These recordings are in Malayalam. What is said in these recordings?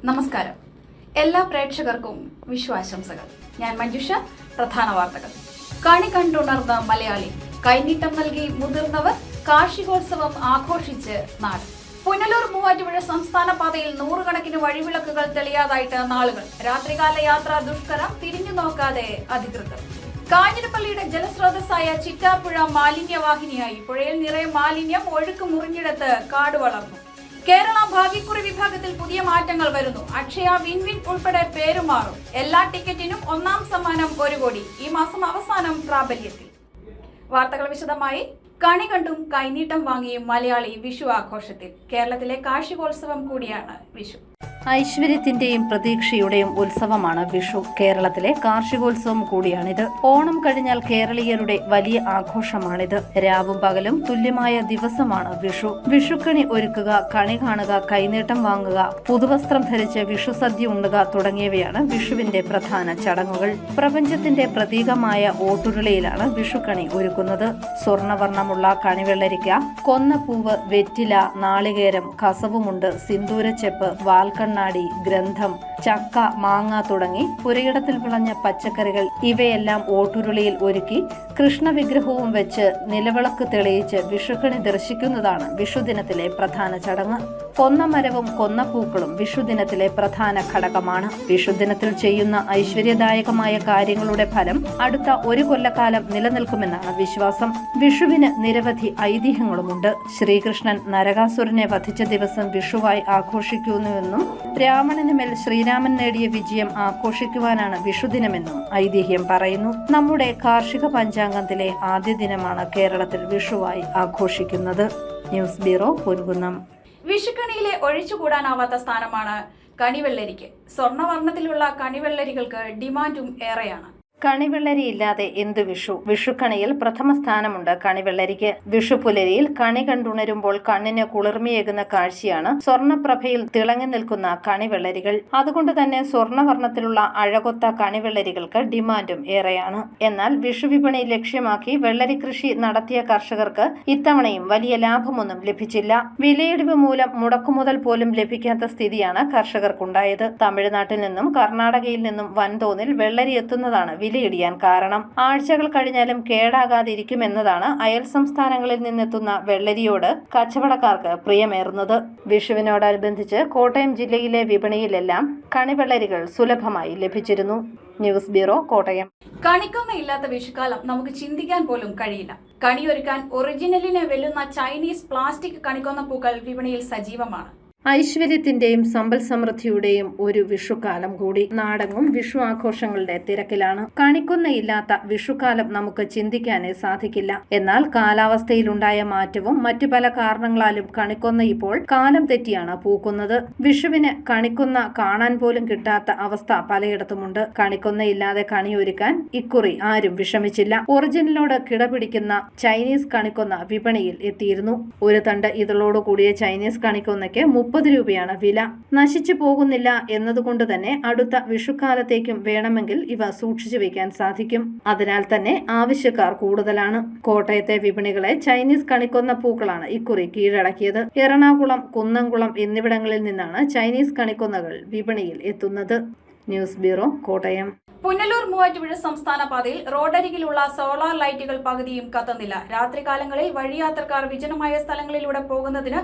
നമസ്കാരം. എല്ലാ പ്രേക്ഷകർക്കും വിശ്വാശംസകൾ. ഞാൻ മഞ്ജുഷ. പ്രധാന വാർത്തകൾ. കണി കണ്ടുണർന്ന മലയാളി, കൈനീട്ടം നൽകി മുതിർന്നവർ, കാർഷികോത്സവം ആഘോഷിച്ച് നാട്. പുനലൂർ മൂവാറ്റുപുഴ സംസ്ഥാന പാതയിൽ നൂറുകണക്കിന് വഴിവിളക്കുകൾ തെളിയാതായിട്ട് നാളുകൾ. രാത്രികാല യാത്ര ദുഷ്കരം, തിരിഞ്ഞു നോക്കാതെ അധികൃതർ. കാഞ്ഞിരപ്പള്ളിയുടെ ജലസ്രോതസ്സായ ചിറ്റാർപ്പുഴ മാലിന്യവാഹിനിയായി. പുഴയിൽ നിറയെ മാലിന്യം, ഒഴുക്ക് മുറിഞ്ഞിടത്ത് കാട് വളർന്നു. കേരള ഭാഗ്യക്കുറി വിഭാഗത്തിൽ പുതിയ മാറ്റങ്ങൾ വരുന്നു. അക്ഷയ, വിൻവിൻ ഉൾപ്പെടെ പേരുമാറും. എല്ലാ ടിക്കറ്റിനും ഒന്നാം സമ്മാനം 1 കോടി. ഈ മാസം അവസാനം പ്രാബല്യത്തിൽ. വാർത്തകൾ വിശദമായി. കണി കണ്ടും കൈനീട്ടം വാങ്ങിയും മലയാളി വിഷു ആഘോഷത്തിൽ. കേരളത്തിലെ കാർഷികോത്സവം കൂടിയാണ് വിഷു. ഐശ്വര്യത്തിന്റെയും പ്രതീക്ഷയുടെയും ഉത്സവമാണ് വിഷു. കേരളത്തിലെ കാർഷികോത്സവം കൂടിയാണിത്. ഓണം കഴിഞ്ഞാൽ കേരളീയരുടെ വലിയ ആഘോഷമാണിത്. രാവും പകലും തുല്യമായ ദിവസമാണ് വിഷു. വിഷുക്കണി ഒരുക്കുക, കണി കാണുക, കൈനീട്ടം വാങ്ങുക, പുതുവസ്ത്രം ധരിച്ച് വിഷുസദ്യ ഉണ്ണുക തുടങ്ങിയവയാണ് വിഷുവിന്റെ പ്രധാന ചടങ്ങുകൾ. പ്രപഞ്ചത്തിന്റെ പ്രതീകമായ ഓട്ടുരുളിയിലാണ് വിഷുക്കണി ഒരുക്കുന്നത്. സ്വർണവർണ്ണമുള്ള കണിവെള്ളരിക്ക, കൊന്നപ്പൂവ്, വെറ്റില, നാളികേരം, കസവുമുണ്ട്, സിന്ദൂരച്ചെപ്പ്, വാൽക്കണ്ണാടി, ഗ്രന്ഥം, ചക്ക, മാങ്ങ തുടങ്ങി പുരയിടത്തിൽ വിളഞ്ഞ പച്ചക്കറികൾ ഇവയെല്ലാം ഓട്ടുരുളിയിൽ ഒരുക്കി കൃഷ്ണവിഗ്രഹവും വെച്ച് നിലവിളക്ക് തെളിയിച്ച് വിഷുക്കണി ദർശിക്കുന്നതാണ് വിഷുദിനത്തിലെ പ്രധാന ചടങ്ങ്. കൊന്നമരവും കൊന്നപ്പൂക്കളും വിഷുദിനത്തിലെ പ്രധാന ഘടകമാണ്. വിഷുദിനത്തിൽ ചെയ്യുന്ന ഐശ്വര്യദായകമായ കാര്യങ്ങളുടെ ഫലം അടുത്ത 1 കൊല്ലക്കാലം നിലനിൽക്കുമെന്നാണ് വിശ്വാസം. വിഷുവിന് നിരവധി ഐതിഹ്യങ്ങളുമുണ്ട്. ശ്രീകൃഷ്ണൻ നരകാസുരനെ വധിച്ച ദിവസം വിഷുവായി ആഘോഷിക്കുന്നുവെന്നും രാവണന് മേൽ ശ്രീരാമൻ നേടിയ വിജയം ആഘോഷിക്കുവാനാണ് വിഷുദിനമെന്നും ഐതിഹ്യം പറയുന്നു. നമ്മുടെ കാർഷിക പഞ്ചാംഗത്തിലെ ആദ്യ ദിനമാണ് കേരളത്തിൽ വിഷുവായി ആഘോഷിക്കുന്നത്. News bureau, Ponkunnam. വിഷുക്കണിയിലെ ഒഴിച്ചുകൂടാനാവാത്ത സ്ഥാനമാണ് കണിവെള്ളരിക്ക്. സ്വർണ്ണവർണ്ണത്തിലുള്ള കണിവെള്ളരികൾക്ക് ഡിമാൻഡും ഏറെയാണ്. കണിവെള്ളരി ഇല്ലാതെ എന്തു വിഷു? വിഷുക്കണിയിൽ പ്രഥമ സ്ഥാനമുണ്ട് കണിവെള്ളരിക്ക്. വിഷുപുലരിയിൽ കണി കണ്ടുണരുമ്പോൾ കണ്ണിന് കുളിർമയേകുന്ന കാഴ്ചയാണ് സ്വർണ്ണപ്രഭയിൽ തിളങ്ങി നിൽക്കുന്ന കണിവെള്ളരികൾ. അതുകൊണ്ട് തന്നെ സ്വർണ്ണവർണ്ണത്തിലുള്ള അഴകൊത്ത കണിവെള്ളരികൾക്ക് ഡിമാൻഡും ഏറെയാണ്. എന്നാൽ വിഷുവിപണി ലക്ഷ്യമാക്കി വെള്ളരി കൃഷി നടത്തിയ കർഷകർക്ക് ഇത്തവണയും വലിയ ലാഭമൊന്നും ലഭിച്ചില്ല. വിലയിടിവ് മൂലം മുടക്കുമുതൽ പോലും ലഭിക്കാത്ത സ്ഥിതിയാണ് കർഷകർക്കുണ്ടായത്. തമിഴ്നാട്ടിൽ നിന്നും കർണാടകയിൽ നിന്നും വൻതോതിൽ വെള്ളരി എത്തുന്നതാണ് വിലയിടിയാൻ കാരണം. ആഴ്ചകൾ കഴിഞ്ഞാലും കേടാകാതിരിക്കുമെന്നതാണ് അയൽ സംസ്ഥാനങ്ങളിൽ നിന്നെത്തുന്ന വെള്ളരിയോട് കച്ചവടക്കാർക്ക് പ്രിയമേറുന്നത്. വിഷുവിനോടനുബന്ധിച്ച് കോട്ടയം ജില്ലയിലെ വിപണിയിലെല്ലാം കണിവെള്ളരികൾ സുലഭമായി ലഭിച്ചിരുന്നു. News bureau, Kottayam. കണിക്കൊന്നയില്ലാത്ത വിഷുക്കാലം നമുക്ക് ചിന്തിക്കാൻ പോലും കഴിയില്ല. കണിയൊരുക്കാൻ ഒറിജിനലിനെ വെല്ലുന്ന ചൈനീസ് പ്ലാസ്റ്റിക് കണിക്കൊന്ന പൂക്കൾ വിപണിയിൽ സജീവമാണ്. ഐശ്വര്യത്തിന്റെയും സമ്പൽ സമൃദ്ധിയുടെയും ഒരു വിഷുക്കാലം കൂടി. നാടെങ്ങും വിഷു ആഘോഷങ്ങളുടെ തിരക്കിലാണ്. കണിക്കൊന്നയില്ലാത്ത വിഷുക്കാലം നമുക്ക് ചിന്തിക്കാനേ സാധിക്കില്ല. എന്നാൽ കാലാവസ്ഥയിലുണ്ടായ മാറ്റവും മറ്റു പല കാരണങ്ങളാലും കണിക്കൊന്ന ഇപ്പോൾ കാലം തെറ്റിയാണ് പൂക്കുന്നത്. വിഷുവിന് കണിക്കൊന്ന കാണാൻ പോലും കിട്ടാത്ത അവസ്ഥ പലയിടത്തുമുണ്ട്. കണിക്കൊന്നയില്ലാതെ കണിയൊരുക്കാൻ ഇക്കുറി ആരും വിഷമിച്ചില്ല. ഒറിജിനലോട് കിടപിടിക്കുന്ന ചൈനീസ് കണിക്കൊന്ന വിപണിയിൽ എത്തിയിരുന്നു. ഒരു തണ്ട് ഇതളോടുകൂടിയ ചൈനീസ് കണിക്കൊന്നയ്ക്ക് 30 രൂപയാണ് വില. നശിച്ചു പോകുന്നില്ല എന്നതുകൊണ്ട് തന്നെ അടുത്ത വിഷുക്കാലത്തേക്കും വേണമെങ്കിൽ ഇവ സൂക്ഷിച്ചു വെക്കാൻ സാധിക്കും. അതിനാൽ തന്നെ ആവശ്യക്കാർ കൂടുതലാണ്. കോട്ടയത്തെ വിപണികളെ ചൈനീസ് കണിക്കൊന്ന പൂക്കളാണ് ഇക്കുറി കീഴടക്കിയത്. എറണാകുളം, കുന്നംകുളം എന്നിവിടങ്ങളിൽ നിന്നാണ് ചൈനീസ് കണിക്കൊന്നകൾ വിപണിയിൽ എത്തുന്നത്. News bureau, Kottayam. പുനലൂർ മൂവാറ്റുപുഴ സംസ്ഥാന പാതയിൽ റോഡരികിലുള്ള സോളാർ ലൈറ്റുകൾ പകുതിയും കത്തുന്നില്ല. രാത്രികാലങ്ങളിൽ വഴിയാത്രക്കാർ വിജനമായ സ്ഥലങ്ങളിലൂടെ പോകുന്നതിന്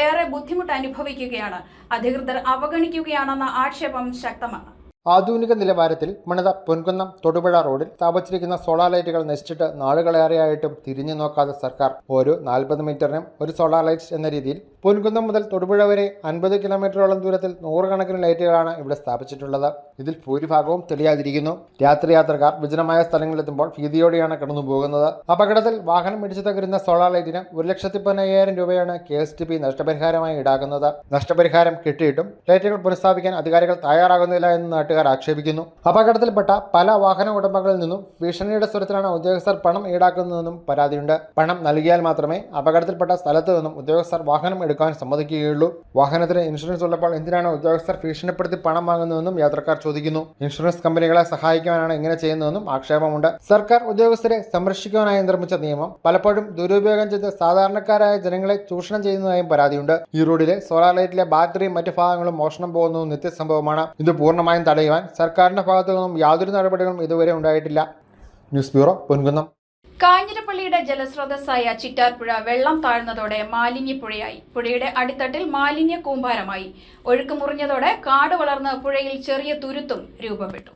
ഏറെ ബുദ്ധിമുട്ട് അനുഭവിക്കുകയാണ്. അധികൃതർ അവഗണിക്കുകയാണെന്ന ആക്ഷേപം ശക്തമാണ്. ആധുനിക നിലവാരത്തിൽ മണിത പൊൻകുന്നം തൊടുപുഴ റോഡിൽ സ്ഥാപിച്ചിരിക്കുന്ന സോളാർ ലൈറ്റുകൾ നശിച്ചിട്ട് നാളുകളേറെയായിട്ടും തിരിഞ്ഞു നോക്കാതെ സർക്കാർ. ഓരോ 40 മീറ്ററിനും ഒരു സോളാർ ലൈറ്റ് എന്ന രീതിയിൽ പൊൻകുന്നം മുതൽ തൊടുപുഴ വരെ 50 കിലോമീറ്ററോളം ദൂരത്തിൽ 100 കണക്കിന് ലൈറ്റുകളാണ് ഇവിടെ സ്ഥാപിച്ചിട്ടുള്ളത്. ഇതിൽ ഭൂരിഭാഗവും തെളിയാതിരിക്കുന്നു. രാത്രി യാത്രക്കാർ വിജനമായ സ്ഥലങ്ങളിലെത്തുമ്പോൾ ഭീതിയോടെയാണ് കടന്നു പോകുന്നത്. അപകടത്തിൽ വാഹനം ഇടിച്ചു തകരുന്ന സോളാർ ലൈറ്റിന് 1,15,000 രൂപയാണ് KSTP നഷ്ടപരിഹാരമായി ഈടാക്കുന്നത്. നഷ്ടപരിഹാരം കിട്ടിയിട്ടും ലൈറ്റുകൾ പുനഃസ്ഥാപിക്കാൻ അധികാരികൾ തയ്യാറാകുന്നില്ല എന്ന് നാട്ടുകാർ ആക്ഷേപിക്കുന്നു. അപകടത്തിൽപ്പെട്ട പല വാഹന ഉടമകളിൽ നിന്നും ഭീഷണിയുടെ സ്വരത്തിലാണ് ഉദ്യോഗസ്ഥർ പണം ഈടാക്കുന്നതെന്നും പരാതിയുണ്ട്. പണം നൽകിയാൽ മാത്രമേ അപകടത്തിൽപ്പെട്ട സ്ഥലത്ത് നിന്നും ഉദ്യോഗസ്ഥർ വാഹനം എടുക്കാൻ സമ്മതിക്കുകയുള്ളൂ. വാഹനത്തിന് ഇൻഷുറൻസ് ഉള്ളപ്പോൾ എന്തിനാണ് ഉദ്യോഗസ്ഥർ ഭീഷണിപ്പെടുത്തി പണം വാങ്ങുന്നതെന്നും യാത്രക്കാർ ചോദിക്കുന്നു. ഇൻഷുറൻസ് കമ്പനികളെ സഹായിക്കാനാണ് ഇങ്ങനെ ചെയ്യുന്നതെന്നും ആക്ഷേപമുണ്ട്. സർക്കാർ ഉദ്യോഗസ്ഥരെ സംരക്ഷിക്കാനായി നിർമ്മിച്ച നിയമം പലപ്പോഴും ദുരുപയോഗം ചെയ്ത് സാധാരണക്കാരായ ജനങ്ങളെ ചൂഷണം ചെയ്യുന്നതായും പരാതിയുണ്ട്. ഈ റോഡിലെ സോളാർ ലൈറ്റിലെ ബാറ്ററിയും മറ്റു ഭാഗങ്ങളും മോഷണം പോകുന്നതും നിത്യസംഭവമാണ്. ഇത് പൂർണ്ണമായും തടയുവാൻ സർക്കാരിന്റെ ഭാഗത്തു നിന്നും യാതൊരു നടപടികളും ഇതുവരെ ഉണ്ടായിട്ടില്ല. News bureau, Ponkunnam. കാഞ്ഞിരപ്പള്ളിയുടെ ജലസ്രോതസ്സായ ചിറ്റാർപ്പുഴ വെള്ളം താഴ്ന്നതോടെ മാലിന്യപ്പുഴയായി. പുഴയുടെ അടിത്തട്ടിൽ മാലിന്യ കൂമ്പാരമായി. ഒഴുക്ക് മുറിഞ്ഞതോടെ കാട് വളർന്ന് പുഴയിൽ ചെറിയ തുരുത്തും രൂപപ്പെട്ടു.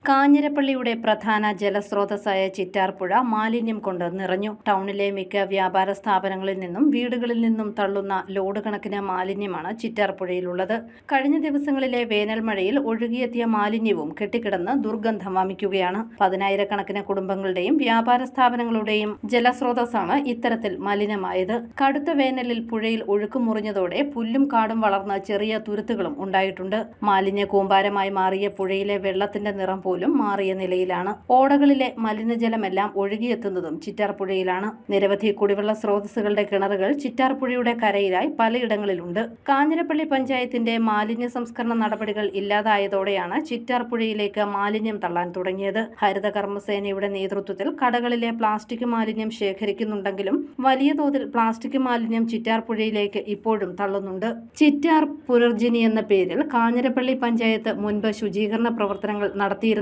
കാഞ്ഞിരപ്പള്ളിയുടെ പ്രധാന ജലസ്രോതസ്സായ ചിറ്റാർപ്പുഴ മാലിന്യം കൊണ്ട് നിറഞ്ഞു. ടൗണിലെ മിക്ക വ്യാപാര സ്ഥാപനങ്ങളിൽ നിന്നും വീടുകളിൽ നിന്നും തള്ളുന്ന ലോഡ് കണക്കിന് മാലിന്യമാണ് ചിറ്റാർപ്പുഴയിലുള്ളത്. കഴിഞ്ഞ ദിവസങ്ങളിലെ വേനൽ മഴയിൽ ഒഴുകിയെത്തിയ മാലിന്യവും കെട്ടിക്കിടന്ന് ദുർഗന്ധം വമിക്കുകയാണ്. 10,000-കണക്കിന് കുടുംബങ്ങളുടെയും വ്യാപാര സ്ഥാപനങ്ങളുടെയും ജലസ്രോതസ്സാണ് ഇത്തരത്തിൽ മലിനമായത്. കടുത്ത വേനലിൽ പുഴയിൽ ഒഴുക്ക് മുറിഞ്ഞതോടെ പുല്ലും കാടും വളർന്ന ചെറിയ തുരുത്തുകളും ഉണ്ടായിട്ടുണ്ട്. മാലിന്യ കൂമ്പാരമായി മാറിയ പുഴയിലെ വെള്ളത്തിന്റെ നിറം പോലും മാറിയ നിലയിലാണ്. ഓടകളിലെ മലിനജലമെല്ലാം ഒഴുകിയെത്തുന്നതും ചിറ്റാർപ്പുഴയിലാണ്. നിരവധി കുടിവെള്ള സ്രോതസ്സുകളുടെ കിണറുകൾ ചിറ്റാർപ്പുഴയുടെ കരയിലായി പലയിടങ്ങളിലുണ്ട്. കാഞ്ഞിരപ്പള്ളി പഞ്ചായത്തിന്റെ മാലിന്യ സംസ്കരണ നടപടികൾ ഇല്ലാതായതോടെയാണ് ചിറ്റാർപ്പുഴയിലേക്ക് മാലിന്യം തള്ളാൻ തുടങ്ങിയത്. ഹരിത കർമ്മസേനയുടെ നേതൃത്വത്തിൽ കടകളിലെ പ്ലാസ്റ്റിക് മാലിന്യം ശേഖരിക്കുന്നുണ്ടെങ്കിലും വലിയ തോതിൽ പ്ലാസ്റ്റിക് മാലിന്യം ചിറ്റാർപ്പുഴയിലേക്ക് ഇപ്പോഴും തള്ളുന്നുണ്ട്. ചിറ്റാർ പുനർജനി എന്ന പേരിൽ കാഞ്ഞിരപ്പള്ളി പഞ്ചായത്ത് മുൻപ് ശുചീകരണ പ്രവർത്തനങ്ങൾ നടത്തിയിരുന്നെങ്കിലും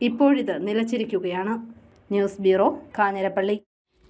ഇപ്പോഴിത് നിലച്ചിരിക്കുകയാണ്. News bureau, Kanjirappally.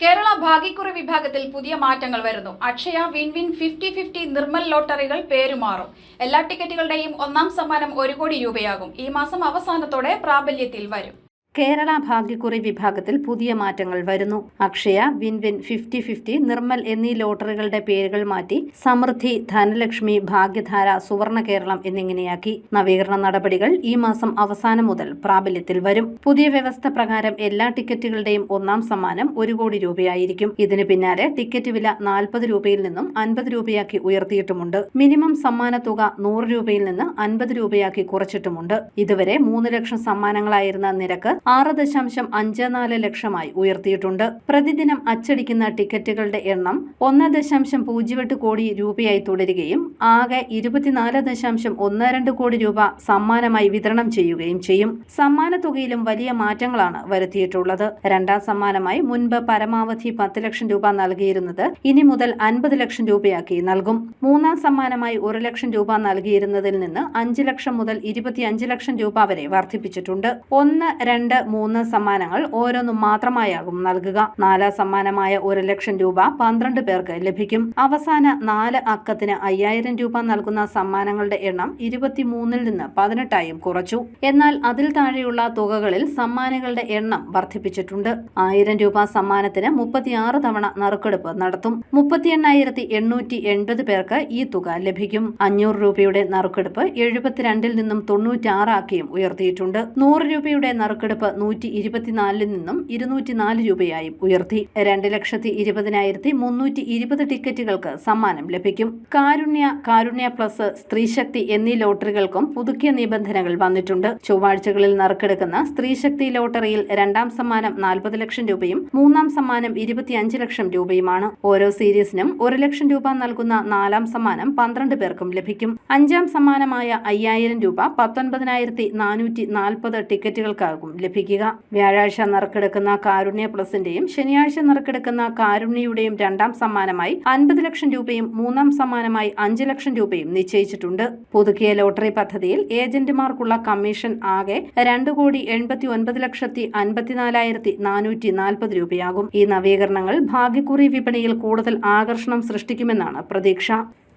കേരള ഭാഗ്യക്കുറി വിഭാഗത്തിൽ പുതിയ മാറ്റങ്ങൾ വരുന്നു. അക്ഷയ വിൻ 50-50 നിർമ്മൽ ലോട്ടറികൾ പേരുമാറും. എല്ലാ ടിക്കറ്റുകളുടെയും ഒന്നാം സമ്മാനം 1 കോടി രൂപയാകും. ഈ മാസം അവസാനത്തോടെ പ്രാബല്യത്തിൽ വരും. കേരള ഭാഗ്യക്കുറി വിഭാഗത്തിൽ പുതിയ മാറ്റങ്ങൾ വരുന്നു. അക്ഷയ, വിൻ 50-50, നിർമ്മൽ എന്നീ ലോട്ടറികളുടെ പേരുകൾ മാറ്റി സമൃദ്ധി, ധനലക്ഷ്മി, ഭാഗ്യധാര, സുവർണ കേരളം എന്നിങ്ങനെയാക്കി. നവീകരണ നടപടികൾ ഈ മാസം അവസാനം മുതൽ പ്രാബല്യത്തിൽ വരും. പുതിയ വ്യവസ്ഥ പ്രകാരം എല്ലാ ടിക്കറ്റുകളുടെയും ഒന്നാം സമ്മാനം 1 കോടി രൂപയായിരിക്കും. ഇതിന് പിന്നാലെ ടിക്കറ്റ് വില 40 രൂപയിൽ നിന്നും 50 രൂപയാക്കി ഉയർത്തിയിട്ടുമുണ്ട്. മിനിമം സമ്മാന തുക 100 രൂപയിൽ നിന്ന് 50 രൂപയാക്കി കുറച്ചിട്ടുമുണ്ട്. ഇതുവരെ 3 ലക്ഷം സമ്മാനങ്ങളായിരുന്ന നിരക്ക് 6.54 ലക്ഷമായി ഉയർത്തിയിട്ടുണ്ട്. പ്രതിദിനം അച്ചടിക്കുന്ന ടിക്കറ്റുകളുടെ എണ്ണം 1.08 കോടി രൂപയായി തുടരുകയും ആകെ 24.12 കോടി രൂപ സമ്മാനമായി വിതരണം ചെയ്യുകയും ചെയ്യും. സമ്മാന തുകയിലും വലിയ മാറ്റങ്ങളാണ് വരുത്തിയിട്ടുള്ളത്. രണ്ടാം സമ്മാനമായി മുൻപ് പരമാവധി 10 ലക്ഷം രൂപ നൽകിയിരുന്നത് ഇനി മുതൽ 50 ലക്ഷം രൂപയാക്കി നൽകും. മൂന്നാം സമ്മാനമായി 1 ലക്ഷം രൂപ നൽകിയിരുന്നതിൽ നിന്ന് 5 ലക്ഷം മുതൽ 25 ലക്ഷം രൂപ വരെ വർദ്ധിപ്പിച്ചിട്ടുണ്ട്. 1, 2, 3 സമ്മാനങ്ങൾ ഓരോന്നും മാത്രമായാകും നൽകുക. 4ാം സമ്മാനമായ 1 ലക്ഷം രൂപ 12 പേർക്ക് ലഭിക്കും. അവസാന 4 അക്കത്തിന് 5000 രൂപ നൽകുന്ന സമ്മാനങ്ങളുടെ എണ്ണം 23-ൽ നിന്ന് 18ആയും കുറച്ചു. എന്നാൽ അതിൽ താഴെയുള്ള തുകകളിൽ സമ്മാനങ്ങളുടെ എണ്ണം വർദ്ധിപ്പിച്ചിട്ടുണ്ട്. 1000 രൂപ സമ്മാനത്തിന് 36 തവണ നറുക്കെടുപ്പ് നടത്തും. 38,880 പേർക്ക് ഈ തുക ലഭിക്കും. 500 രൂപയുടെ നറുക്കെടുപ്പ് 72-ൽ നിന്നും 96 ആക്കിയും ഉയർത്തിയിട്ടുണ്ട്. 100 രൂപയുടെ നറുക്കെടുപ്പ് 124-ൽ നിന്നും 204 രൂപയായും ഉയർത്തി. 2,20,320 ടിക്കറ്റുകൾക്ക് സമ്മാനം ലഭിക്കും. കാരുണ്യ പ്ലസ്, സ്ത്രീശക്തി എന്നീ ലോട്ടറികൾക്കും പുതുക്കിയ നിബന്ധനകൾ വന്നിട്ടുണ്ട്. ചൊവ്വാഴ്ചകളിൽ നറുക്കെടുക്കുന്ന സ്ത്രീശക്തി ലോട്ടറിയിൽ രണ്ടാം സമ്മാനം 40 ലക്ഷം രൂപയും മൂന്നാം സമ്മാനം 25 ലക്ഷം രൂപയുമാണ്. ഓരോ സീരീസിനും 1 ലക്ഷം രൂപ നൽകുന്ന 4ാം സമ്മാനം 12 പേർക്കും ലഭിക്കും. 5ാം സമ്മാനമായ 5000 രൂപ 19,440 ടിക്കറ്റുകൾക്കാകും ലഭിക്കുക. വ്യാഴാഴ്ച നറുക്കെടുക്കുന്ന കാരുണ്യ പ്ലസിന്റെയും ശനിയാഴ്ച നറുക്കെടുക്കുന്ന കാരുണ്യയുടെയും രണ്ടാം സമ്മാനമായി 50 ലക്ഷം രൂപയും മൂന്നാം സമ്മാനമായി 5 ലക്ഷം രൂപയും നിശ്ചയിച്ചിട്ടുണ്ട്. പുതുക്കിയ ലോട്ടറി പദ്ധതിയിൽ ഏജന്റുമാർക്കുള്ള കമ്മീഷൻ ആകെ 2,89,54,440 രൂപയാകും. ഈ നവീകരണങ്ങൾ ഭാഗ്യക്കുറി വിപണിയിൽ കൂടുതൽ ആകർഷണം സൃഷ്ടിക്കുമെന്നാണ് പ്രതീക്ഷ.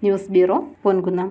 News bureau, Ponkunnam.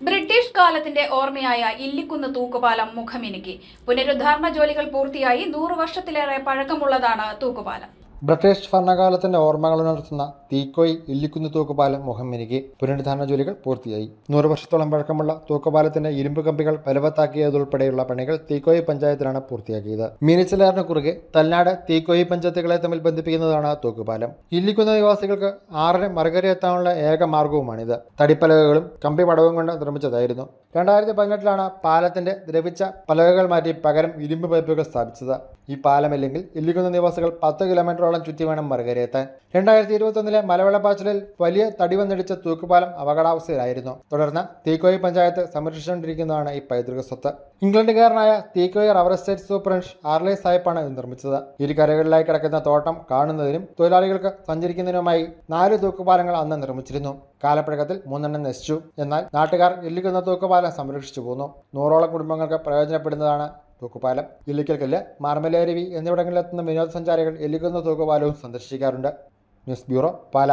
ബ്രിട്ടീഷ് കാലത്തിന്റെ ഓർമ്മയായ ഇല്ലിക്കുന്ന് തൂക്കുപാലം മുഖമിനുക്കി. പുനരുദ്ധാരണ ജോലികൾ പൂർത്തിയായി. 100 വർഷത്തിലേറെ പഴക്കമുള്ളതാണ് തൂക്കുപാലം. ബ്രിട്ടീഷ് ഭരണകാലത്തിന്റെ ഓർമ്മകൾ ഉണർത്തുന്ന തീക്കോയി ഇല്ലിക്കുന്ന് തൂക്കുപാലം മുഖം മിനുക്കി. പുനരുദ്ധാരണ ജോലികൾ പൂർത്തിയായി. 100 വർഷത്തോളം പഴക്കമുള്ള തൂക്കുപാലത്തിന്റെ ഇരുമ്പ് കമ്പികൾ ബലവത്താക്കിയതുൾപ്പെടെയുള്ള പണികൾ തീക്കോയി പഞ്ചായത്തിലാണ് പൂർത്തിയാക്കിയത്. മീനച്ചിലാറിന് കുറുകെ തൽനാട് തീക്കോയി പഞ്ചായത്തുകളെ തമ്മിൽ ബന്ധിപ്പിക്കുന്നതാണ് തൂക്കുപാലം. ഇല്ലിക്കുന്ന് നിവാസികൾക്ക് 6-ന് മറുകരയെത്താനുള്ള ഏക മാർഗവുമാണിത്. തടിപ്പലകകളും കമ്പി പടവും കൊണ്ട് നിർമ്മിച്ചതായിരുന്നു. 2018 പാലത്തിന്റെ ദ്രവിച്ച പലകകൾ മാറ്റി പകരം ഇരുമ്പ് പൈപ്പുകൾ സ്ഥാപിച്ചത്. ഈ പാലമില്ലെങ്കിൽ ഇല്ലിക്കുന്ന് നിവാസികൾ 10 കിലോമീറ്ററോളം ചുറ്റി വേണം മറുകരയെത്താൻ. 2021 മലവെള്ളപ്പാച്ചിലിൽ വലിയ തടിവന്നിടിച്ച തൂക്കുപാലം അപകടാവസ്ഥയിലായിരുന്നു. തുടർന്ന് തീക്കോയി പഞ്ചായത്ത് സംരക്ഷിച്ചുകൊണ്ടിരിക്കുന്നതാണ് ഈ പൈതൃക സ്വത്ത്. ഇംഗ്ലണ്ടുകാരനായ തീക്കോയി റബ്ബർ എസ്റ്റേറ്റ് സൂപ്രണ്ട് ആർലെ സാഹിബാണ് ഇത് നിർമ്മിച്ചത്. ഇരുകരകളിലായി കിടക്കുന്ന തോട്ടം കാണുന്നതിനും തൊഴിലാളികൾക്ക് സഞ്ചരിക്കുന്നതിനുമായി 4 തൂക്കുപാലങ്ങൾ അന്ന് നിർമ്മിച്ചിരുന്നു. കാലപ്പഴക്കത്തിൽ 3 നശിച്ചു. എന്നാൽ നാട്ടുകാർ ഇല്ലിക്കുന്ന തൂക്കുപാലം സംരക്ഷിച്ചു പോന്നു. 100ഓളം കുടുംബങ്ങൾക്ക് പ്രയോജനപ്പെടുന്നതാണ് തൂക്കുപാലം. ഇല്ലിക്കൽക്കല്ല്, മാർമലയരുവി എന്നിവിടങ്ങളിലെത്തുന്ന വിനോദസഞ്ചാരികൾ ഇല്ലിക്കുന്ന തൂക്കുപാലവും സന്ദർശിക്കാറുണ്ട്. ന്യൂസ് ബ്യൂറോ, പാല.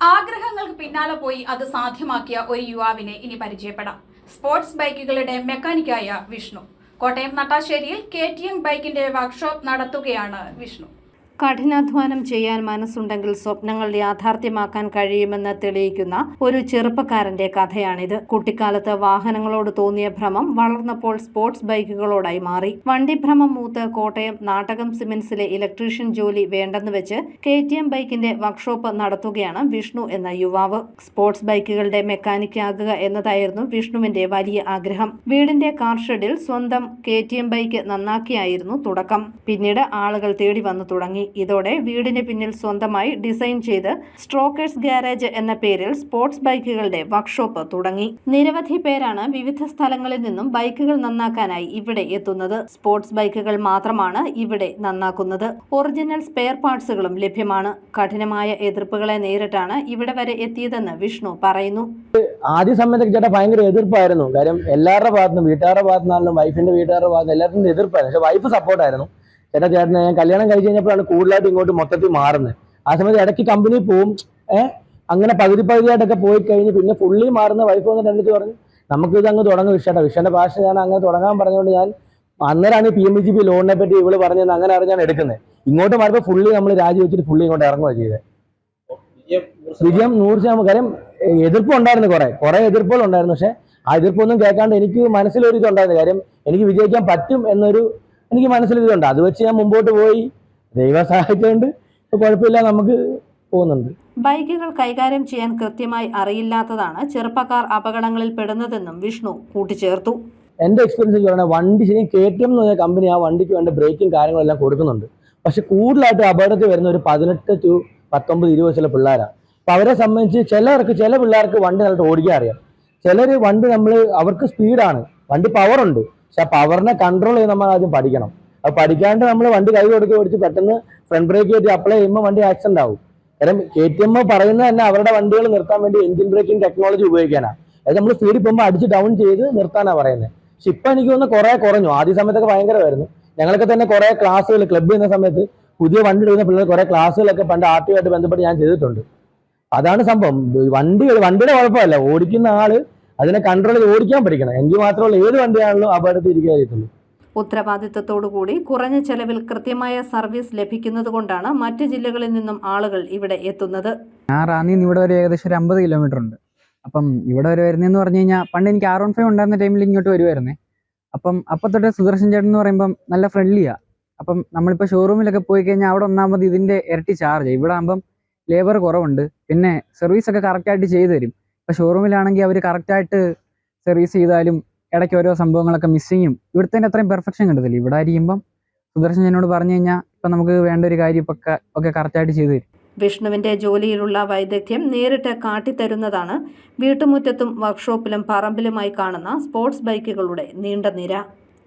ആഗ്രഹങ്ങൾക്ക് പിന്നാലെ പോയി അത് സാധ്യമാക്കിയ ഒരു യുവാവിനെ ഇനി പരിചയപ്പെടാം. സ്പോർട്സ് ബൈക്കുകളുടെ മെക്കാനിക്കായ വിഷ്ണു. കോട്ടയം നട്ടാശ്ശേരിയിൽ KTM ബൈക്കിന്റെ വർക്ക്ഷോപ്പ് നടത്തുകയാണ് വിഷ്ണു. കഠിനാധ്വാനം ചെയ്യാൻ മനസ്സുണ്ടെങ്കിൽ സ്വപ്നങ്ങൾ യാഥാർത്ഥ്യമാക്കാൻ കഴിയുമെന്ന് തെളിയിക്കുന്ന ഒരു ചെറുപ്പക്കാരന്റെ കഥയാണിത്. കുട്ടിക്കാലത്ത് വാഹനങ്ങളോട് തോന്നിയ ഭ്രമം വളർന്നപ്പോൾ സ്പോർട്സ് ബൈക്കുകളോടായി മാറി. വണ്ടിഭ്രമം മൂത്ത് കോട്ടയം നാട്ടകം സിമന്റ്സിലെ ഇലക്ട്രീഷ്യൻ ജോലി വേണ്ടെന്ന് വെച്ച് KTM ബൈക്കിന്റെ വർക്ക്ഷോപ്പ് നടത്തുകയാണ് വിഷ്ണു എന്ന യുവാവ്. സ്പോർട്സ് ബൈക്കുകളുടെ മെക്കാനിക്കാകുക എന്നതായിരുന്നു വിഷ്ണുവിന്റെ വലിയ ആഗ്രഹം. വീടിന്റെ കാർ ഷെഡിൽ സ്വന്തം KTM ബൈക്ക് നന്നാക്കിയായിരുന്നു തുടക്കം. പിന്നീട് ആളുകൾ തേടി വന്നു തുടങ്ങി. ഇതോടെ വീടിന് പിന്നിൽ സ്വന്തമായി ഡിസൈൻ ചെയ്ത് സ്ട്രോക്കേഴ്സ് ഗാരേജ് എന്ന പേരിൽ സ്പോർട്സ് ബൈക്കുകളുടെ വർക്ക്ഷോപ്പ് തുടങ്ങി. നിരവധി പേരാണ് വിവിധ സ്ഥലങ്ങളിൽ നിന്നും ബൈക്കുകൾ നന്നാക്കാനായി ഇവിടെ എത്തുന്നത്. സ്പോർട്സ് ബൈക്കുകൾ മാത്രമാണ് ഇവിടെ നന്നാക്കുന്നത്. ഒറിജിനൽ സ്പെയർ പാർട്സുകളും ലഭ്യമാണ്. കഠിനമായ എതിർപ്പുകളെ നേരിട്ടാണ് ഇവിടെ വരെ എത്തിയതെന്ന് വിഷ്ണു പറയുന്നു. ആദ്യ സമയത്തൊക്കെ ചേട്ടാ ഭയങ്കര എതിർപ്പായിരുന്നു. കാര്യം എല്ലാവരുടെ ഭാഗത്തുനിന്നും, വീട്ടുകാരുടെ ഭാഗത്തുനിന്നാലും വൈഫിന്റെ വീട്ടുകാരുടെ ഭാഗത്തുനിന്ന് എല്ലാവരും എതിർപ്പായിരുന്നു. പക്ഷെ വൈഫ് സപ്പോർട്ടായിരുന്നു. ചേട്ടനെ ഞാൻ കല്യാണം കഴിച്ച് കഴിഞ്ഞപ്പോഴാണ് കൂടുതലായിട്ട് ഇങ്ങോട്ട് മൊത്തത്തിൽ മാറുന്നത്. ആ സമയത്ത് ഇടയ്ക്ക് കമ്പനി പോവും, അങ്ങനെ പകുതിയായിട്ടൊക്കെ പോയി കഴിഞ്ഞ് പിന്നെ ഫുള്ളി മാറുന്ന വൈഫ് വന്നിട്ട് എന്നിട്ട് പറഞ്ഞു നമുക്കിത് അങ്ങ് തുടങ്ങും വിഷയുടെ ഭാഷ ഞാൻ അങ്ങനെ തുടങ്ങാൻ പറഞ്ഞുകൊണ്ട് ഞാൻ അന്നേരമാണ് PMGP ലോണിനെ പറ്റി ഇവള് പറഞ്ഞത്. അങ്ങനെ അറിഞ്ഞാണ് എടുക്കുന്നത്. ഇങ്ങോട്ട് മാറുമ്പോൾ ഫുള്ളി നമ്മൾ രാജിവെച്ചിട്ട് ഫുള്ളി ഇങ്ങോട്ട് ഇറങ്ങുക ചെയ്തത്. വിജയം 100%. കാര്യം എതിർപ്പുണ്ടായിരുന്നു, കുറെ എതിർപ്പുകൾ ഉണ്ടായിരുന്നു. പക്ഷെ ആ എതിർപ്പൊന്നും കേൾക്കാണ്ട് എനിക്ക് മനസ്സിലൊരു ഇതുണ്ടായിരുന്നു. കാര്യം എനിക്ക് വിജയിക്കാൻ പറ്റും എന്നൊരു എനിക്ക് മനസ്സിലിതുണ്ട്. അത് വെച്ച് ഞാൻ മുമ്പോട്ട് പോയി. ദൈവം സഹായിച്ചുകൊണ്ട് കുഴപ്പമില്ല, നമുക്ക് പോകുന്നുണ്ട്. ബൈക്കുകൾ കൈകാര്യം ചെയ്യാൻ കൃത്യമായി അറിയില്ലാത്തതാണ് ചെറുപ്പക്കാർ അപകടങ്ങളിൽ പെടുന്നതെന്നും വിഷ്ണു കൂട്ടിച്ചേർത്തു. എൻ്റെ എക്സ്പീരിയൻസ് പറഞ്ഞാൽ വണ്ടി ശരിക്കും KTM എന്ന് പറഞ്ഞ കമ്പനി ആ വണ്ടിക്ക് വേണ്ട ബ്രേക്കും കാര്യങ്ങളെല്ലാം കൊടുക്കുന്നുണ്ട്. പക്ഷെ കൂടുതലായിട്ട് അപകടത്തിൽ വരുന്ന ഒരു 18 to 19, 20 വയസ്സുള്ള പിള്ളേരാണ്. അപ്പോൾ അവരെ സംബന്ധിച്ച് ചില പിള്ളേർക്ക് വണ്ടി നല്ലതായിട്ട് ഓടിക്കാൻ അറിയാം. ചിലർ വണ്ടി അവർക്ക് സ്പീഡാണ്, വണ്ടി പവറുണ്ട്. പക്ഷെ ആ പവറിനെ കൺട്രോൾ ചെയ്ത് നമ്മൾ ആദ്യം പഠിക്കണം. അത് പഠിക്കാണ്ട് നമ്മൾ വണ്ടി കൈ കൊടുത്ത് ഓടിച്ച് പെട്ടെന്ന് ഫ്രണ്ട് ബ്രേക്ക് കയറ്റി അപ്ലൈ ചെയ്യുമ്പോൾ വണ്ടി ആക്സിഡന്റ് ആവും. കാരണം KTM പറയുന്നത് തന്നെ അവരുടെ വണ്ടികൾ നിർത്താൻ വേണ്ടി എഞ്ചിൻ ബ്രേക്കിംഗ് ടെക്നോളജി ഉപയോഗിക്കാനാണ്. അതായത് നമ്മൾ സ്പീഡിൽ പോകുമ്പോൾ അടിച്ച് ഡൗൺ ചെയ്ത് നിർത്താനാണ് പറയുന്നത്. പക്ഷെ ഇപ്പം എനിക്ക് തോന്നുന്നു കുറെ കുറഞ്ഞു. ആദ്യ സമയത്തൊക്കെ ഭയങ്കരമായിരുന്നു. ഞങ്ങളൊക്കെ തന്നെ കുറെ ക്ലാസ്സുകൾ ക്ലബ് ചെയ്യുന്ന സമയത്ത് പുതിയ വണ്ടി എടുക്കുന്ന പിള്ളേർ കുറെ ക്ലാസ്സുകളൊക്കെ പണ്ട് RTO ആയിട്ട് ബന്ധപ്പെട്ട് ഞാൻ ചെയ്തിട്ടുണ്ട്. അതാണ് സംഭവം. വണ്ടിയുടെ കുഴപ്പമല്ല, ഓടിക്കുന്ന ആള് അതിനെ കൺട്രോൾ ചെയ്ത് ഓടിക്കാൻ പഠിക്കണം. എങ്കിൽ മാത്രമല്ല ഏത് വണ്ടിയാണല്ലോ അപകടത്തിൽ ഇരിക്കാതിരിക്കുള്ളൂ. ഉത്തരവാദിത്തത്തോടുകൂടി കുറഞ്ഞ ചെലവിൽ കൃത്യമായ സർവീസ് ലഭിക്കുന്നത് കൊണ്ടാണ് മറ്റ് ജില്ലകളിൽ നിന്നും ആളുകൾ ഇവിടെ എത്തുന്നത്. ഞാൻ റാന്നിയിൽ നിന്ന് ഇവിടെ വരെ ഏകദേശം ഒരു 50 കിലോമീറ്റർ ഉണ്ട്. അപ്പം ഇവിടെ വരെ വരുന്നതെന്ന് പറഞ്ഞു കഴിഞ്ഞാൽ പണ്ട് എനിക്ക് R15 ഉണ്ടായിരുന്ന ടൈമിൽ ഇങ്ങോട്ട് വരുമായിരുന്നേ. അപ്പം തൊട്ട് സുദർശൻ ചേട്ടൻ എന്ന് പറയുമ്പം നല്ല ഫ്രണ്ട്ലിയാണ്. അപ്പം നമ്മളിപ്പോൾ ഷോറൂമിലൊക്കെ പോയി കഴിഞ്ഞാൽ അവിടെ ഒന്നാമത് ഇതിൻ്റെ ഇരട്ടി ചാർജ്. ഇവിടെ ആകുമ്പം ലേബർ കുറവുണ്ട്, പിന്നെ സർവീസൊക്കെ കറക്റ്റായിട്ട് ചെയ്തു തരും. ഇപ്പോൾ ഷോറൂമിലാണെങ്കിൽ അവർ കറക്റ്റായിട്ട് സർവീസ് ചെയ്താലും ഇടയ്ക്ക് ഓരോ സംഭവങ്ങളൊക്കെ മിസ്സിങ്ങും ഇവിടുത്തെ അത്രയും പെർഫെക്ഷൻ കിട്ടത്തില്ല. ഇവിടെ ആയിരിക്കുമ്പം സുദർശൻ എന്നോട് പറഞ്ഞു കഴിഞ്ഞാൽ ഇപ്പം നമുക്ക് വേണ്ട ഒരു കാര്യം ഒക്കെ കറക്റ്റായിട്ട് ചെയ്തു തരും. വിഷ്ണുവിന്റെ ജോലിയിലുള്ള വൈദഗ്ധ്യം നേരിട്ട് കാട്ടിത്തരുന്നതാണ് വീട്ടുമുറ്റത്തും വർക്ക്ഷോപ്പിലും പറമ്പിലുമായി കാണുന്ന സ്പോർട്സ് ബൈക്കുകളുടെ നീണ്ട നിര.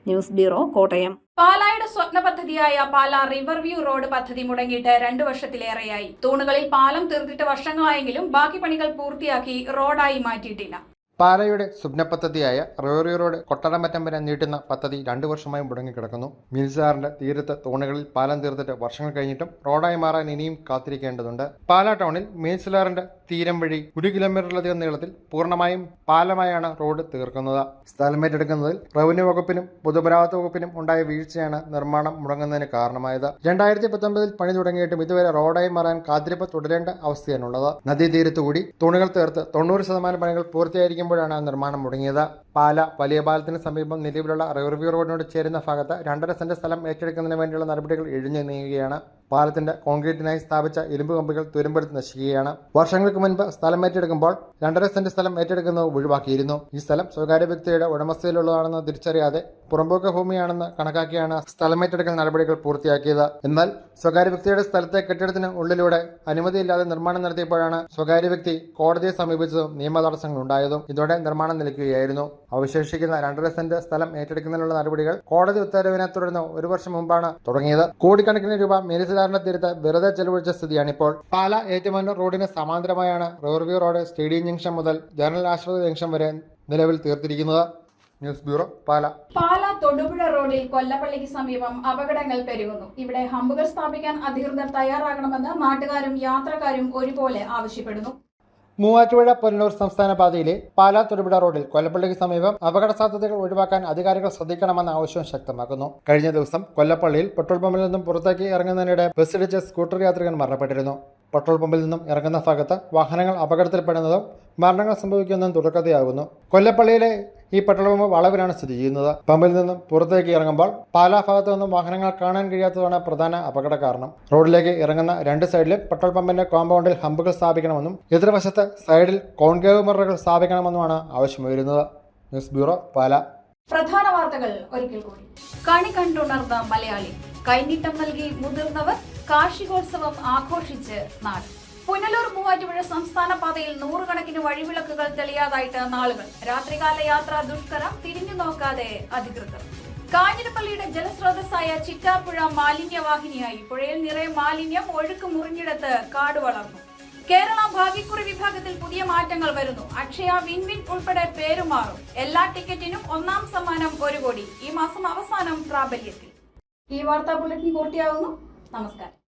News bureau, Kottayam. പാലായുടെ സ്വപ്ന പദ്ധതിയായ പാല റിവർ വ്യൂ റോഡ് പദ്ധതി മുടങ്ങിയിട്ട് 2 വർഷത്തിലേറെയായി. തൂണുകളിൽ പാലം തീർത്തിട്ട് വർഷങ്ങളായെങ്കിലും ബാക്കി പണികൾ പൂർത്തിയാക്കി റോഡായി മാറ്റിയിട്ടില്ല. പാലയുടെ സ്വപ്ന പദ്ധതിയായ റിവർ വ്യൂ റോഡ് കൊട്ടാരമറ്റം വരെ നീട്ടുന്ന പദ്ധതി 2 വർഷമായി മുടങ്ങിക്കിടക്കുന്നു. മീൻസാറിന്റെ തീരത്ത് തൂണുകളിൽ പാലം തീർത്തിട്ട് വർഷങ്ങൾ കഴിഞ്ഞിട്ടും റോഡായി മാറാൻ ഇനിയും കാത്തിരിക്കേണ്ടതുണ്ട്. പാലാ ടൗണിൽ മീൻസിലാറിന്റെ തീരം വഴി 1 കിലോമീറ്ററിലധികം നീളത്തിൽ പൂർണ്ണമായും പാലമായാണ് റോഡ് തീർക്കുന്നത്. സ്ഥലം ഏറ്റെടുക്കുന്നതിൽ റവന്യൂ വകുപ്പിനും പൊതുമരാമത്ത് വകുപ്പിനും ഉണ്ടായ വീഴ്ചയാണ് നിർമ്മാണം മുടങ്ങുന്നതിന് കാരണമായത്. 2019 പണി തുടങ്ങിയിട്ടും ഇതുവരെ റോഡായി മാറാൻ കാത്തിരിപ്പ് തുടരേണ്ട അവസ്ഥയാണുള്ളത്. നദീതീരത്തുകൂടി തൂണുകൾ തീർത്ത് 90% പണികൾ പൂർത്തിയായിരിക്കുമ്പോഴാണ് നിർമ്മാണം മുടങ്ങിയത്. പാല വലിയ പാലത്തിന് സമീപം നിലവിലുള്ള റിവർ വ്യൂ റോഡിനോട് ചേരുന്ന ഭാഗത്ത് 2.5 സെന്റ് സ്ഥലം ഏറ്റെടുക്കുന്നതിന് വേണ്ടിയുള്ള നടപടികൾ ഇഴഞ്ഞു നീങ്ങുകയാണ്. പാലത്തിന്റെ കോൺക്രീറ്റിനായി സ്ഥാപിച്ച ഇരുമ്പ് കമ്പികൾ തുരുമ്പെടുത്ത് നശിക്കുകയാണ്. വർഷങ്ങൾക്ക് മുൻപ് സ്ഥലം ഏറ്റെടുക്കുമ്പോൾ 2.5 സെന്റ് സ്ഥലം ഏറ്റെടുക്കുന്നത് ഒഴിവാക്കിയിരുന്നു. ഈ സ്ഥലം സ്വകാര്യ വ്യക്തിയുടെ ഉടമസ്ഥയിലുള്ളതാണെന്ന് തിരിച്ചറിയാതെ പുറമ്പോക്ക് ഭൂമിയാണെന്ന് കണക്കാക്കിയാണ് സ്ഥലമേറ്റെടുക്കൽ നടപടികൾ പൂർത്തിയാക്കിയത്. എന്നാൽ സ്വകാര്യ വ്യക്തിയുടെ സ്ഥലത്തെ കെട്ടിടത്തിന് ഉള്ളിലൂടെ അനുമതിയില്ലാതെ നിർമ്മാണം നടത്തിയപ്പോഴാണ് സ്വകാര്യ വ്യക്തി കോടതിയെ സമീപിച്ചതും നിയമ തടസ്സങ്ങൾ ഉണ്ടായതും. ഇതോടെ നിർമ്മാണം നിലയ്ക്കുകയായിരുന്നു. അവശേഷിക്കുന്ന 2.5 സെന്റ് സ്ഥലം ഏറ്റെടുക്കുന്നതിനുള്ള നടപടികൾ കോടതി ഉത്തരവിനെ തുടർന്ന് 1 വർഷം മുമ്പാണ് തുടങ്ങിയത്. കോടിക്കണക്കിന് രൂപ മേൽവിചാരണ തീരത്ത് വെറുതെ ചെലവഴിച്ച സ്ഥിതിയാണിപ്പോൾ. പാല ഏറ്റുമാനൂർ റോഡിന് സമാന്തരമായാണ് റിവർവ്യൂ റോഡ് സ്റ്റേഡിയം ജംഗ്ഷൻ മുതൽ ജനറൽ ആശുപത്രി ജംഗ്ഷൻ വരെ നിലവിൽ തീർത്തിരിക്കുന്നത്. ന്യൂസ് ബ്യൂറോ, പാല. പാല തൊടുപുഴ റോഡിൽ കൊല്ലപ്പള്ളിക്ക് സമീപം അപകടങ്ങൾ പെരുകുന്നു. ഇവിടെ ഹമ്പുകൾ സ്ഥാപിക്കാൻ അധികൃതർ തയ്യാറാകണമെന്ന് നാട്ടുകാരും യാത്രക്കാരും ഒരുപോലെ ആവശ്യപ്പെടുന്നു. മൂവാറ്റുപുഴ പുനലൂർ സംസ്ഥാന പാതയിലെ പാല തൊടുപുഴ റോഡിൽ കൊല്ലപ്പള്ളിക്ക് സമീപം അപകട സാധ്യതകൾ ഒഴിവാക്കാൻ അധികാരികൾ ശ്രദ്ധിക്കണമെന്ന ആവശ്യം ശക്തമാക്കുന്നു. കഴിഞ്ഞ ദിവസം കൊല്ലപ്പള്ളിയിൽ പെട്രോൾ പമ്പിൽ നിന്നും പുറത്തേക്ക് ഇറങ്ങുന്നതിനിടെ ബസ്സിടിച്ച് സ്കൂട്ടർ യാത്രികൻ മരണപ്പെട്ടിരുന്നു. പെട്രോൾ പമ്പിൽ നിന്നും ഇറങ്ങുന്ന ഭാഗത്ത് വാഹനങ്ങൾ അപകടത്തിൽപ്പെടുന്നതും മരണങ്ങൾ സംഭവിക്കുന്നതും തുടക്കത്തെയാകുന്നു. കൊല്ലപ്പള്ളിയിലെ ഈ പെട്രോൾ പമ്പ് വളവിലാണ് സ്ഥിതി ചെയ്യുന്നത്. പമ്പിൽ നിന്നും പുറത്തേക്ക് ഇറങ്ങുമ്പോൾ പാലാ ഭാഗത്തു നിന്നും വാഹനങ്ങൾ കാണാൻ കഴിയാത്തതാണ് പ്രധാന അപകട കാരണം. റോഡിലേക്ക് ഇറങ്ങുന്ന 2 സൈഡിലും പെട്രോൾ പമ്പിന്റെ കോമ്പൗണ്ടിൽ ഹമ്പുകൾ സ്ഥാപിക്കണമെന്നും എതിർവശത്ത് സൈഡിൽ കോൺകേവ് മിററുകൾ സ്ഥാപിക്കണമെന്നുമാണ് ആവശ്യമുയരുന്നത്. ന്യൂസ് ബ്യൂറോ, പാല. പ്രധാന വാർത്തകൾ ഒരിക്കൽ കൂടി. കണി കണ്ടുണർന്ന മലയാളി, കൈനീട്ടം നൽകി മുതിർന്നവർ, കാർഷികോത്സവം ആഘോഷിച്ച് നാട്. പുനലൂർ മൂവാറ്റുപുഴ സംസ്ഥാന പാതയിൽ 100 കണക്കിന് വഴിവിളക്കുകൾ തെളിയാതായിട്ട് നാളുകൾ. രാത്രികാല യാത്ര ദുഷ്കരം, തിരിഞ്ഞു നോക്കാതെ അധികൃതർ. കാഞ്ഞിരപ്പള്ളിയുടെ ജലസ്രോതസ്സായ ചിറ്റാർപ്പുഴ മാലിന്യവാഹിനിയായി. പുഴയിൽ നിറയെ മാലിന്യം, ഒഴുക്ക് മുറിഞ്ഞിടത്ത് കാട് വളർന്നു. കേരള ഭാഗ്യക്കുറി വിഭാഗത്തിൽ പുതിയ മാറ്റങ്ങൾ വരുന്നു. അക്ഷയ, വിൻവിൻ ഉൾപ്പെടെ പേരുമാറും. എല്ലാ ടിക്കറ്റിനും 1ാം സമ്മാനം 1 കോടി. ഈ മാസം അവസാനം പ്രാബല്യത്തിൽ. ഈ വാർത്താ ബുള്ളറ്റിൻ പൂർത്തിയാകുന്നു. നമസ്കാരം.